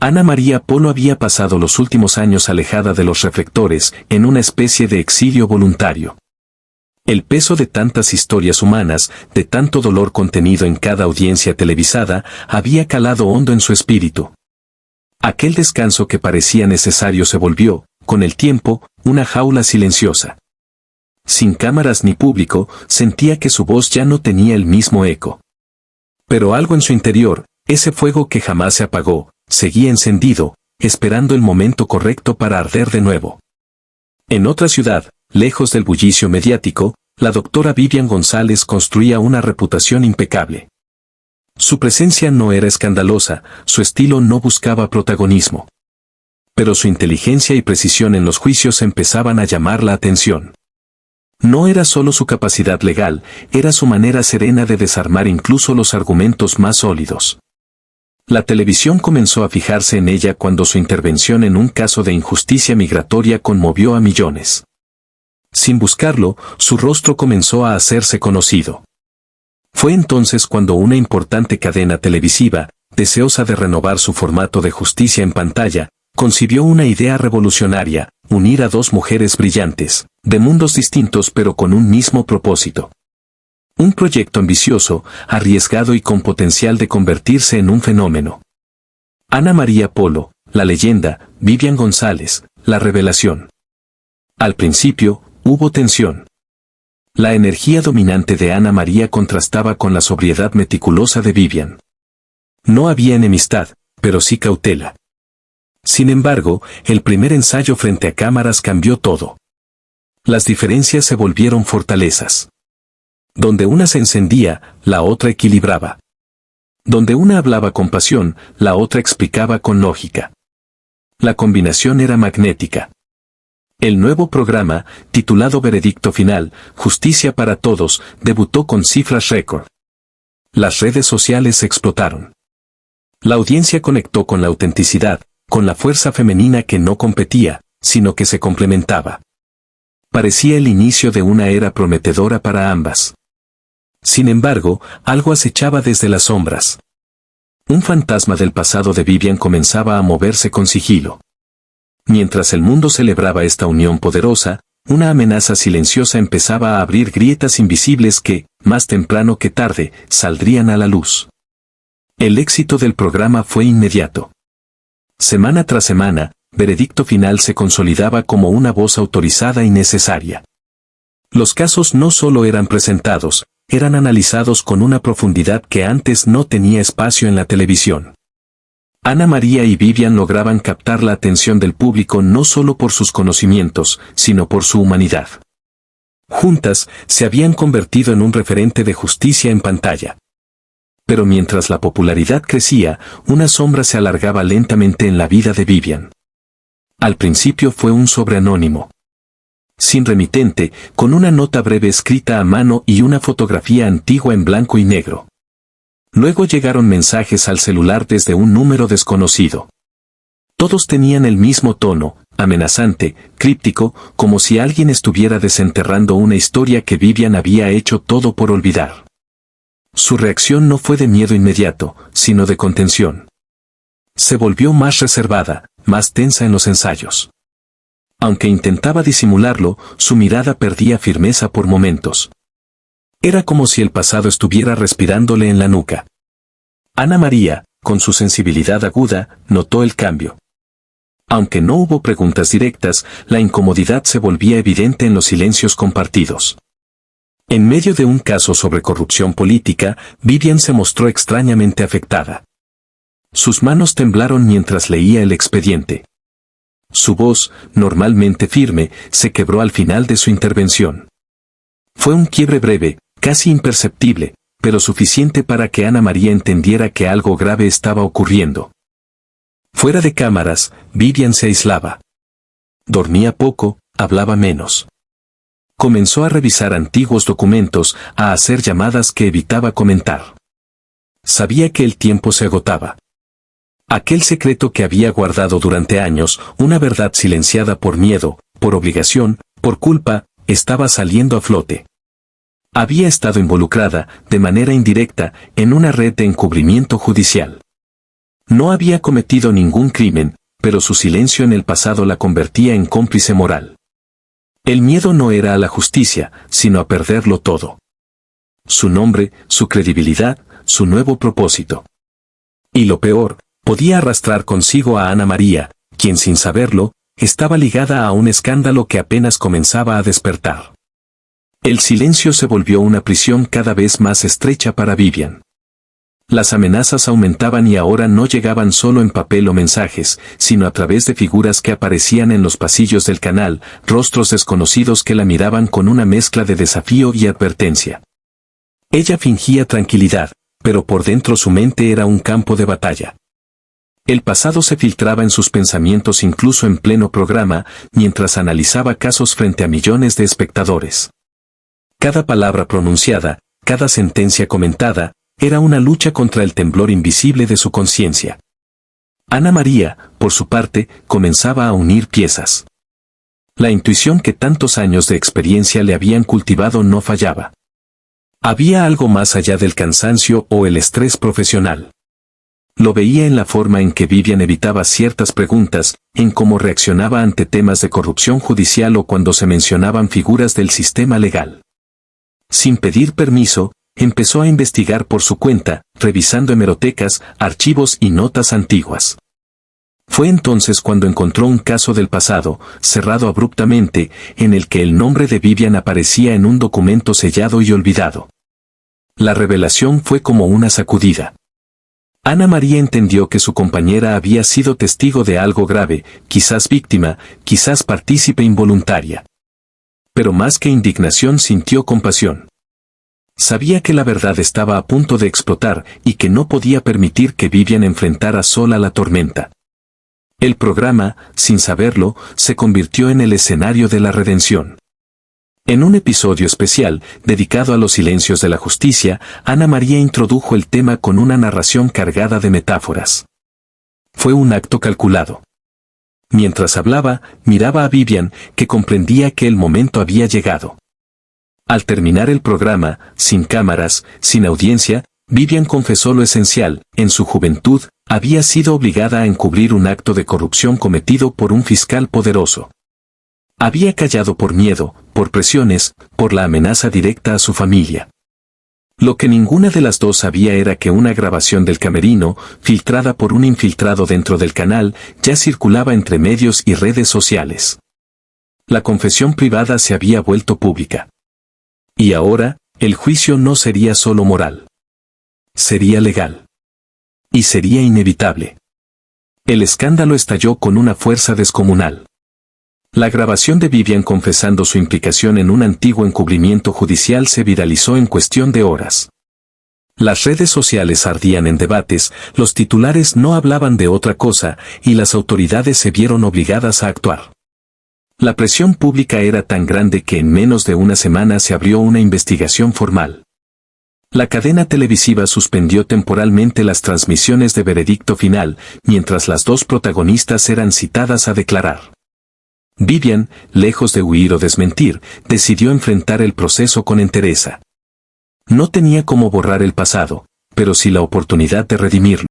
Ana María Polo había pasado los últimos años alejada de los reflectores, en una especie de exilio voluntario. El peso de tantas historias humanas, de tanto dolor contenido en cada audiencia televisada, había calado hondo en su espíritu. Aquel descanso que parecía necesario se volvió, con el tiempo, una jaula silenciosa. Sin cámaras ni público, sentía que su voz ya no tenía el mismo eco. Pero algo en su interior, ese fuego que jamás se apagó, seguía encendido, esperando el momento correcto para arder de nuevo. En otra ciudad, lejos del bullicio mediático, la doctora Vivian González construía una reputación impecable. Su presencia no era escandalosa, su estilo no buscaba protagonismo. Pero su inteligencia y precisión en los juicios empezaban a llamar la atención. No era solo su capacidad legal, era su manera serena de desarmar incluso los argumentos más sólidos. La televisión comenzó a fijarse en ella cuando su intervención en un caso de injusticia migratoria conmovió a millones. Sin buscarlo, su rostro comenzó a hacerse conocido. Fue entonces cuando una importante cadena televisiva, deseosa de renovar su formato de justicia en pantalla, concibió una idea revolucionaria: unir a dos mujeres brillantes, de mundos distintos pero con un mismo propósito. Un proyecto ambicioso, arriesgado y con potencial de convertirse en un fenómeno. Ana María Polo, la leyenda; Vivian González, la revelación. Al principio, hubo tensión. La energía dominante de Ana María contrastaba con la sobriedad meticulosa de Vivian. No había enemistad, pero sí cautela. Sin embargo, el primer ensayo frente a cámaras cambió todo. Las diferencias se volvieron fortalezas. Donde una se encendía, la otra equilibraba. Donde una hablaba con pasión, la otra explicaba con lógica. La combinación era magnética. El nuevo programa, titulado Veredicto Final, Justicia para Todos, debutó con cifras récord. Las redes sociales explotaron. La audiencia conectó con la autenticidad, con la fuerza femenina que no competía, sino que se complementaba. Parecía el inicio de una era prometedora para ambas. Sin embargo, algo acechaba desde las sombras. Un fantasma del pasado de Vivian comenzaba a moverse con sigilo. Mientras el mundo celebraba esta unión poderosa, una amenaza silenciosa empezaba a abrir grietas invisibles que, más temprano que tarde, saldrían a la luz. El éxito del programa fue inmediato. Semana tras semana, Veredicto Final se consolidaba como una voz autorizada y necesaria. Los casos no solo eran presentados, eran analizados con una profundidad que antes no tenía espacio en la televisión. Ana María y Vivian lograban captar la atención del público no solo por sus conocimientos, sino por su humanidad. Juntas, se habían convertido en un referente de justicia en pantalla. Pero mientras la popularidad crecía, una sombra se alargaba lentamente en la vida de Vivian. Al principio fue un sobre anónimo. Sin remitente, con una nota breve escrita a mano y una fotografía antigua en blanco y negro. Luego llegaron mensajes al celular desde un número desconocido. Todos tenían el mismo tono, amenazante, críptico, como si alguien estuviera desenterrando una historia que Vivian había hecho todo por olvidar. Su reacción no fue de miedo inmediato, sino de contención. Se volvió más reservada, más tensa en los ensayos. Aunque intentaba disimularlo, su mirada perdía firmeza por momentos. Era como si el pasado estuviera respirándole en la nuca. Ana María, con su sensibilidad aguda, notó el cambio. Aunque no hubo preguntas directas, la incomodidad se volvía evidente en los silencios compartidos. En medio de un caso sobre corrupción política, Vivian se mostró extrañamente afectada. Sus manos temblaron mientras leía el expediente. Su voz, normalmente firme, se quebró al final de su intervención. Fue un quiebre breve, casi imperceptible, pero suficiente para que Ana María entendiera que algo grave estaba ocurriendo. Fuera de cámaras, Vivian se aislaba. Dormía poco, hablaba menos. Comenzó a revisar antiguos documentos, a hacer llamadas que evitaba comentar. Sabía que el tiempo se agotaba. Aquel secreto que había guardado durante años, una verdad silenciada por miedo, por obligación, por culpa, estaba saliendo a flote. Había estado involucrada, de manera indirecta, en una red de encubrimiento judicial. No había cometido ningún crimen, pero su silencio en el pasado la convertía en cómplice moral. El miedo no era a la justicia, sino a perderlo todo. Su nombre, su credibilidad, su nuevo propósito. Y lo peor, podía arrastrar consigo a Ana María, quien sin saberlo, estaba ligada a un escándalo que apenas comenzaba a despertar. El silencio se volvió una prisión cada vez más estrecha para Vivian. Las amenazas aumentaban y ahora no llegaban solo en papel o mensajes, sino a través de figuras que aparecían en los pasillos del canal, rostros desconocidos que la miraban con una mezcla de desafío y advertencia. Ella fingía tranquilidad, pero por dentro su mente era un campo de batalla. El pasado se filtraba en sus pensamientos incluso en pleno programa, mientras analizaba casos frente a millones de espectadores. Cada palabra pronunciada, cada sentencia comentada, era una lucha contra el temblor invisible de su conciencia. Ana María, por su parte, comenzaba a unir piezas. La intuición que tantos años de experiencia le habían cultivado no fallaba. Había algo más allá del cansancio o el estrés profesional. Lo veía en la forma en que Vivian evitaba ciertas preguntas, en cómo reaccionaba ante temas de corrupción judicial o cuando se mencionaban figuras del sistema legal. Sin pedir permiso, empezó a investigar por su cuenta, revisando hemerotecas, archivos y notas antiguas. Fue entonces cuando encontró un caso del pasado, cerrado abruptamente, en el que el nombre de Vivian aparecía en un documento sellado y olvidado. La revelación fue como una sacudida. Ana María entendió que su compañera había sido testigo de algo grave, quizás víctima, quizás partícipe involuntaria. Pero más que indignación sintió compasión. Sabía que la verdad estaba a punto de explotar y que no podía permitir que Vivian enfrentara sola la tormenta. El programa, sin saberlo, se convirtió en el escenario de la redención. En un episodio especial, dedicado a los silencios de la justicia, Ana María introdujo el tema con una narración cargada de metáforas. Fue un acto calculado. Mientras hablaba, miraba a Vivian, que comprendía que el momento había llegado. Al terminar el programa, sin cámaras, sin audiencia, Vivian confesó lo esencial: en su juventud, había sido obligada a encubrir un acto de corrupción cometido por un fiscal poderoso. Había callado por miedo, por presiones, por la amenaza directa a su familia. Lo que ninguna de las dos sabía era que una grabación del camerino, filtrada por un infiltrado dentro del canal, ya circulaba entre medios y redes sociales. La confesión privada se había vuelto pública. Y ahora, el juicio no sería solo moral. Sería legal. Y sería inevitable. El escándalo estalló con una fuerza descomunal. La grabación de Vivian confesando su implicación en un antiguo encubrimiento judicial se viralizó en cuestión de horas. Las redes sociales ardían en debates, los titulares no hablaban de otra cosa, y las autoridades se vieron obligadas a actuar. La presión pública era tan grande que en menos de una semana se abrió una investigación formal. La cadena televisiva suspendió temporalmente las transmisiones de veredicto final, mientras las dos protagonistas eran citadas a declarar. Vivian, lejos de huir o desmentir, decidió enfrentar el proceso con entereza. No tenía cómo borrar el pasado, pero sí la oportunidad de redimirlo.